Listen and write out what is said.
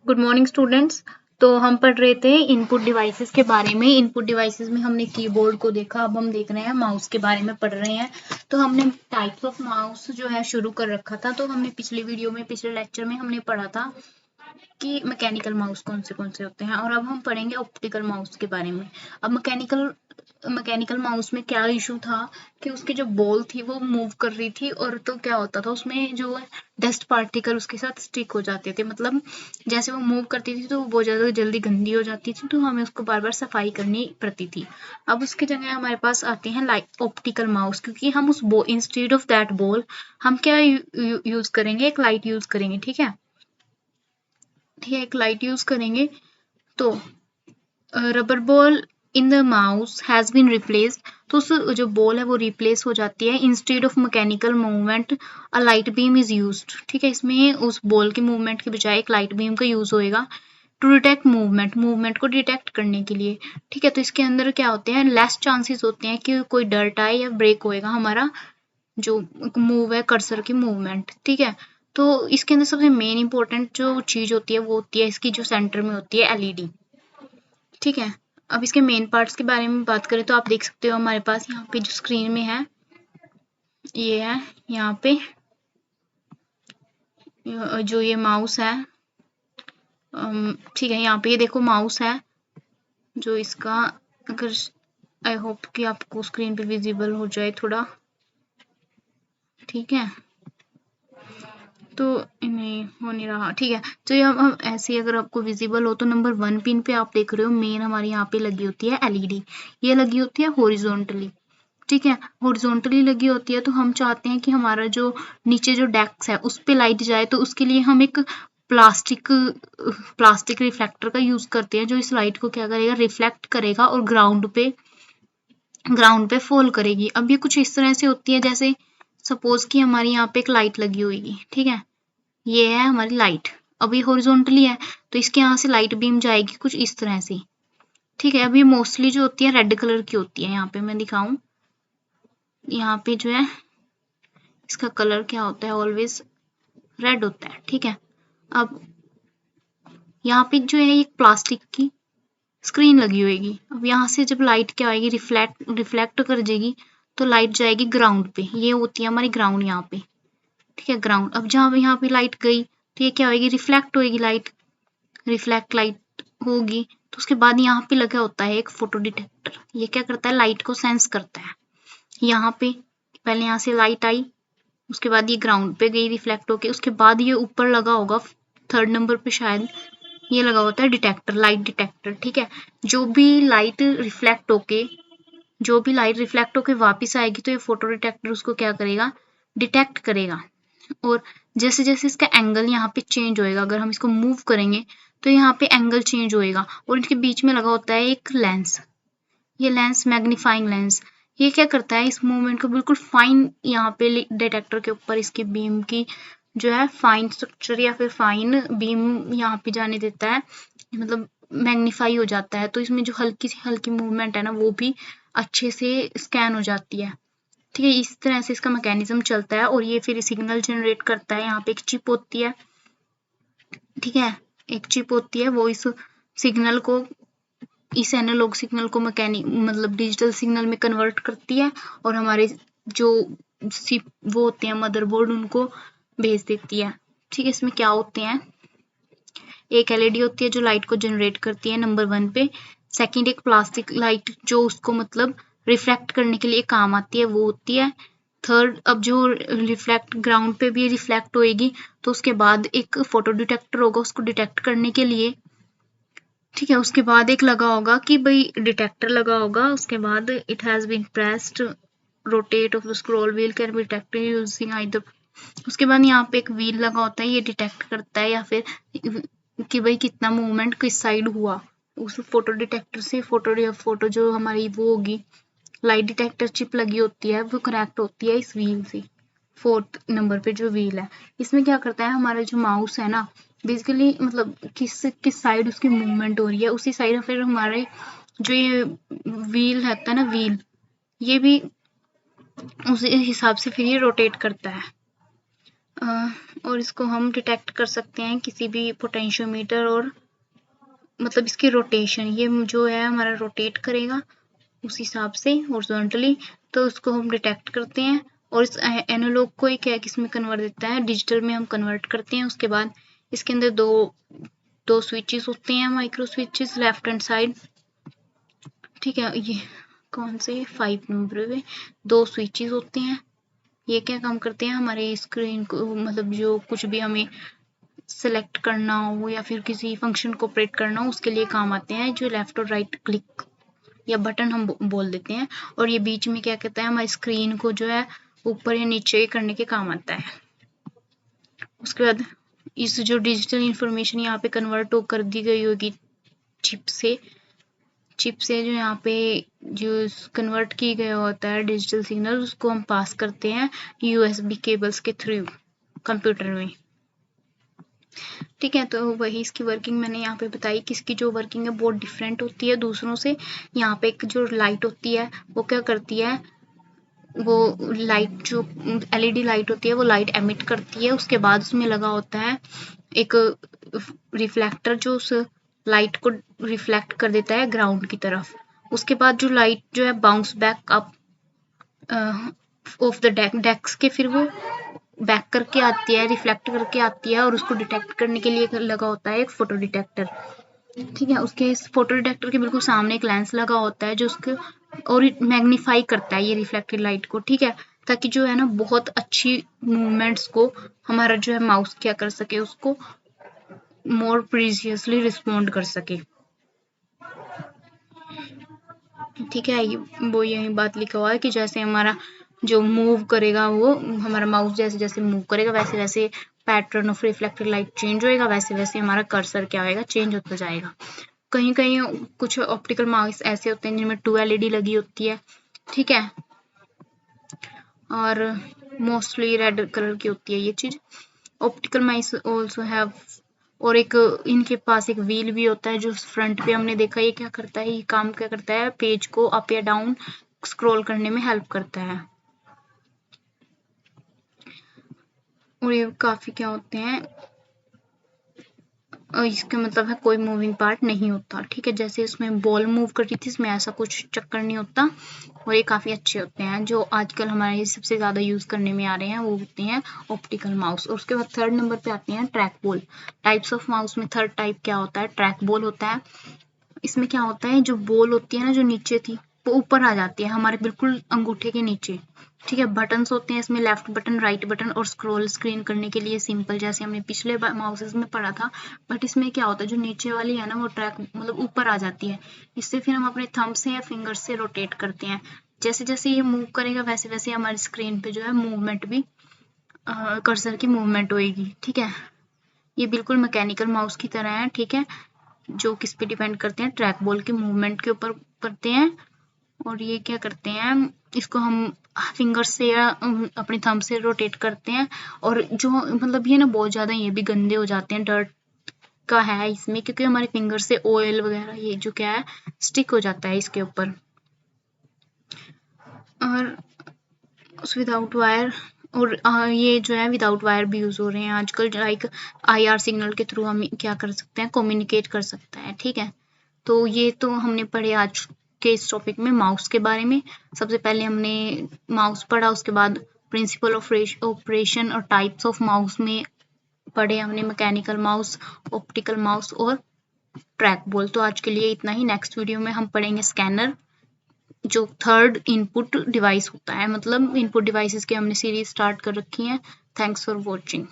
Good morning students. तो हम पढ़ रहे थे इनपुट डिवाइसेस के बारे में। इनपुट डिवाइसेस में हमने कीबोर्ड को देखा, अब हम देख रहे हैं माउस के बारे में पढ़ रहे हैं। तो हमने टाइप्स ऑफ माउस जो है शुरू कर रखा था। तो हमने पिछले वीडियो में, पिछले लेक्चर में हमने पढ़ा था कि मैकेनिकल माउस कौन से होते हैं, और अब हम पढ़ेंगे ऑप्टिकल माउस के बारे में। अब मैकेनिकल माउस में क्या इशू था कि उसकी जो बॉल थी वो मूव कर रही थी, और तो क्या होता था उसमें जो डस्ट पार्टिकल उसके साथ स्टिक हो जाते थे। मतलब जैसे वो मूव करती थी तो वो बहुत ज़्यादा जल्दी गंदी हो जाती थी, तो हमें उसको बार बार सफाई करनी पड़ती थी। अब उसकी जगह हमारे पास आते हैं लाइट ऑप्टिकल माउस, क्योंकि हम उस इंस्टेड ऑफ दैट बॉल हम क्या यूज करेंगे, एक लाइट यूज करेंगे। ठीक है, एक लाइट यूज करेंगे। तो rubber ball in the mouse has been replaced, तो उस जो बॉल है वो रिप्लेस हो जाती है। Instead of mechanical movement a light beam is used. ठीक है, इसमें उस बॉल के मूवमेंट के बजाय एक लाइट बीम का यूज होएगा टू डिटेक्ट मूवमेंट को डिटेक्ट करने के लिए। ठीक है, तो इसके अंदर क्या होते हैं, लेस चांसेस होते हैं कि कोई डर्ट आए या ब्रेक होएगा हमारा जो मूव है कर्सर की मूवमेंट। ठीक है, तो इसके अंदर सबसे मेन इंपॉर्टेंट जो चीज होती है वो होती है इसकी जो सेंटर में होती है एलईडी। ठीक है, अब इसके मेन पार्ट्स के बारे में बात करें तो आप देख सकते हो हमारे पास यहाँ पे जो स्क्रीन में है ये है, यहाँ पे जो ये माउस है, ठीक है, यहाँ पे ये देखो माउस है जो इसका, अगर आई होप कि आपको स्क्रीन पे विजिबल हो जाए थोड़ा। ठीक है, तो नहीं हो नहीं रहा। ठीक है, तो ये हम ऐसे अगर आपको विजिबल हो तो नंबर 1 पिन पे आप देख रहे हो मेन हमारी यहाँ पे लगी होती है एलईडी। ये लगी होती है हॉरिजॉन्टली। ठीक है, हॉरिजॉन्टली लगी होती है, तो हम चाहते हैं कि हमारा जो नीचे जो डेस्क है उस पे लाइट जाए, तो उसके लिए हम एक प्लास्टिक प्लास्टिक रिफ्लेक्टर का यूज करते हैं, जो इस लाइट को क्या करेगा, रिफ्लेक्ट करेगा और ग्राउंड पे फॉल करेगी। अब ये कुछ इस तरह से होती है, जैसे सपोज कि हमारी यहाँ पे एक लाइट लगी होगी। ठीक है, ये है हमारी लाइट, अब ये हॉरिजॉन्टली है तो इसके यहाँ से लाइट बीम जाएगी कुछ इस तरह से। ठीक है, अब ये मोस्टली जो होती है रेड कलर की होती है। यहाँ पे मैं दिखाऊं, यहाँ पे जो है इसका कलर क्या होता है, ऑलवेज रेड होता है। ठीक है, अब यहाँ पे जो है एक प्लास्टिक की स्क्रीन लगी होगी। अब यहाँ से जब लाइट क्या आएगी, रिफ्लेक्ट कर जाएगी, तो लाइट जाएगी ग्राउंड पे। ये होती है हमारी ग्राउंड यहाँ पे। ठीक है, ग्राउंड। अब जहाँ यहाँ पे लाइट गई तो ये क्या होगी, रिफ्लेक्ट होगी लाइट, रिफ्लेक्ट लाइट होगी, तो उसके बाद यहाँ पे लगा होता है एक फोटो डिटेक्टर। ये क्या करता है, लाइट को सेंस करता है। यहाँ पे पहले यहाँ से लाइट आई, उसके बाद ये ग्राउंड पे गई रिफ्लेक्ट होके, उसके बाद ये ऊपर लगा होगा 3rd नंबर पे शायद, ये लगा होता है डिटेक्टर, लाइट डिटेक्टर। ठीक है, जो भी लाइट रिफ्लेक्ट होके वापस आएगी तो ये फोटो डिटेक्टर उसको क्या करेगा, डिटेक्ट करेगा। और जैसे जैसे इसका एंगल यहाँ पे चेंज होएगा, अगर हम इसको मूव करेंगे तो यहाँ पे एंगल चेंज होएगा, और इनके बीच में लगा होता है एक लेंस। ये लेंस मैग्नीफाइंग लेंस, ये क्या करता है, इस मूवमेंट को बिल्कुल फाइन यहाँ पे डिटेक्टर के ऊपर इसकी बीम की जो है फाइन स्ट्रक्चर या फिर फाइन बीम यहाँ पे जाने देता है, मतलब मैग्नीफाई हो जाता है। तो इसमें जो हल्की सी हल्की मूवमेंट है ना वो भी अच्छे से स्कैन हो जाती है। ठीक है, इस तरह से इसका मैकेनिज्म चलता है, और ये फिर सिग्नल जनरेट करता है। यहाँ पे एक चिप होती है। ठीक है, एक चिप होती है, वो इस सिग्नल को, इस एनालॉग सिग्नल को मैकेनिक मतलब डिजिटल सिग्नल में कन्वर्ट करती है, और हमारे जो वो होते हैं मदरबोर्ड उनको भेज देती है। ठीक है, इसमें क्या होते हैं, एक एलईडी होती है जो लाइट को जनरेट करती है नंबर 1 पे। सेकंड एक प्लास्टिक लाइट जो उसको मतलब रिफ्लेक्ट करने के लिए काम आती है, वो होती है। थर्ड, अब जो रिफ्लेक्ट ग्राउंड पे भी रिफ्लेक्ट होएगी, तो उसके बाद एक फोटो डिटेक्टर होगा उसको डिटेक्ट करने के लिए। ठीक है, उसके बाद एक लगा होगा कि भाई डिटेक्टर लगा होगा, उसके बाद it has been pressed rotate of the scroll wheel can be detected using either. उसके बाद यहाँ पे एक व्हील लगा होता है, ये डिटेक्ट करता है या फिर कि भाई कितना मूवमेंट किस साइड हुआ। उस फोटो डिटेक्टर से फोटो जो हमारी वो होगी, लाइट डिटेक्टर चिप लगी होती है, वो कनेक्ट होती है इस व्हील से। 4th नंबर पे जो व्हील है, इसमें क्या करता है, हमारा जो माउस है ना, बेसिकली मतलब किस साइड उसकी मूवमेंट हो रही है उसी साइड फिर हमारे जो ये व्हील रहता है ना, व्हील, ये भी उसी हिसाब से फिर ये रोटेट करता है। और इसको हम डिटेक्ट कर सकते हैं किसी भी पोटेंशियोमीटर और मतलब इसकी रोटेशन, ये जो है हमारा रोटेट करेगा उस हिसाब से हॉरिजॉन्टली, तो उसको हम डिटेक्ट करते हैं और इस एनालॉग को एक किस में कन्वर्ट देता है, डिजिटल में हम कन्वर्ट करते हैं। उसके बाद इसके अंदर दो स्विचेस होते हैं, micro switches left hand side, ठीक है। ये कौन से 5 नंबर पे 2 स्विचेस होते हैं। ये क्या काम करते हैं, हमारे स्क्रीन को मतलब जो कुछ भी हमें सेलेक्ट करना हो या फिर किसी फंक्शन को ऑपरेट करना हो उसके लिए काम आते हैं, जो लेफ्ट और राइट क्लिक या बटन हम बोल देते हैं। और ये बीच में क्या कहता है, हमारी स्क्रीन को जो है ऊपर या नीचे करने के काम आता है। उसके बाद इस जो डिजिटल इंफॉर्मेशन यहाँ पे कन्वर्ट कर दी गई होगी चिप से जो यहाँ पे जो कन्वर्ट की गया होता है डिजिटल सिग्नल, उसको हम पास करते हैं USB केबल्स के थ्रू कंप्यूटर में, ठीक है। तो वही इसकी वर्किंग मैंने यहाँ पे बताई कि इसकी जो वर्किंग है बहुत डिफरेंट होती है दूसरों से। यहाँ पे एक जो लाइट होती है वो क्या करती है, वो लाइट जो LED लाइट होती है वो लाइट एमिट करती है, उसके बाद उसमें लगा होता है एक रिफ्लेक्टर जो उस लाइट को रिफ्लेक्ट कर देता है ग्राउंड की तरफ। उसके बाद जो लाइट जो है bounce back up of the desk के, फिर वो बैक करके आती है, रिफ्लेक्ट करके आती है और उसको डिटेक्ट करने के लिए लगा होता है एक फोटो डिटेक्टर, ठीक है। उसके इस फोटो डिटेक्टर के बिल्कुल सामने एक लेंस लगा होता है जो उसके और मैग्नीफाई करता है ये रिफ्लेक्टेड लाइट को, ठीक है, ताकि जो है ना बहुत अच्छी मूवमेंट्स को हमारा जो है माउस क्या कर सके, उसको मोर प्रीसियसली रिस्पॉन्ड कर सके, ठीक है। वो यही बात लिखा हुआ है कि जैसे हमारा जो मूव करेगा, वो हमारा माउस जैसे जैसे मूव करेगा वैसे वैसे pattern of reflected light change होएगा, वैसे वैसे हमारा कर्सर क्या होएगा, चेंज होता जाएगा। कहीं कहीं कुछ ऑप्टिकल माउस ऐसे होते हैं जिनमें 2 LED लगी होती है, ठीक है, और मोस्टली रेड कलर की होती है ये चीज। ऑप्टिकल माउस ऑल्सो हैव, और एक इनके पास एक व्हील भी होता है जो फ्रंट पे हमने देखा। ये क्या करता है, ये काम क्या करता है, पेज को अप या डाउन स्क्रॉल करने में हेल्प करता है। और ये काफी क्या होते हैं, इसका मतलब है कोई मूविंग पार्ट नहीं होता, ठीक है। जैसे इसमें बॉल मूव कर रही थी, इसमें ऐसा कुछ चक्कर नहीं होता। और ये काफी अच्छे होते हैं, जो आजकल हमारे सबसे ज्यादा यूज करने में आ रहे हैं वो होते हैं ऑप्टिकल माउस। और उसके बाद 3rd नंबर पे आते हैं track ball. Types of mouse में 3rd टाइप क्या होता है, ट्रैक बॉल होता है। इसमें क्या होता है, जो बॉल होती है ना जो नीचे थी वो ऊपर आ जाती है हमारे बिल्कुल अंगूठे के नीचे, ठीक है। बटन्स होते हैं इसमें, लेफ्ट बटन, राइट बटन, और स्क्रॉल स्क्रीन करने के लिए सिंपल, जैसे हमने पिछले माउसेस में पढ़ा था। बट इसमें क्या होता है, जो नीचे वाली है ना वो ट्रैक मतलब ऊपर आ जाती है। इससे फिर हम अपने थंब से या फिंगर से रोटेट करते हैं। जैसे जैसे ये मूव करेगा वैसे वैसे हमारी स्क्रीन पे जो है मूवमेंट भी कर्सर की मूवमेंट होएगी, ठीक है। ये बिल्कुल मैकेनिकल माउस की तरह है, ठीक है, जो किस पे डिपेंड करते हैं, ट्रैक बॉल के मूवमेंट के ऊपर करते हैं। और ये क्या करते हैं, इसको हम फिंगर से या अपने थंब से रोटेट करते हैं। और जो मतलब ये ना बहुत ज्यादा ये भी गंदे हो जाते हैं, डर्ट का है इसमें, क्योंकि हमारे फिंगर से ऑयल वगैरह ये जो क्या है स्टिक हो जाता है इसके ऊपर। और विदाउट वायर, और ये जो है विदाउट वायर भी यूज हो रहे हैं आजकल, लाइक IR सिग्नल के थ्रू हम क्या कर सकते हैं, कम्युनिकेट कर सकते हैं, ठीक है। तो ये तो हमने पढ़े आज के इस टॉपिक में माउस के बारे में। सबसे पहले हमने माउस पढ़ा, उसके बाद प्रिंसिपल ऑफ ऑपरेशन और टाइप्स ऑफ माउस में पढ़े हमने मैकेनिकल माउस, ऑप्टिकल माउस और ट्रैक बॉल। तो आज के लिए इतना ही। नेक्स्ट वीडियो में हम पढ़ेंगे स्कैनर, जो 3rd इनपुट डिवाइस होता है, मतलब इनपुट डिवाइसेस की हमने सीरीज स्टार्ट कर रखी है। Thanks for watching.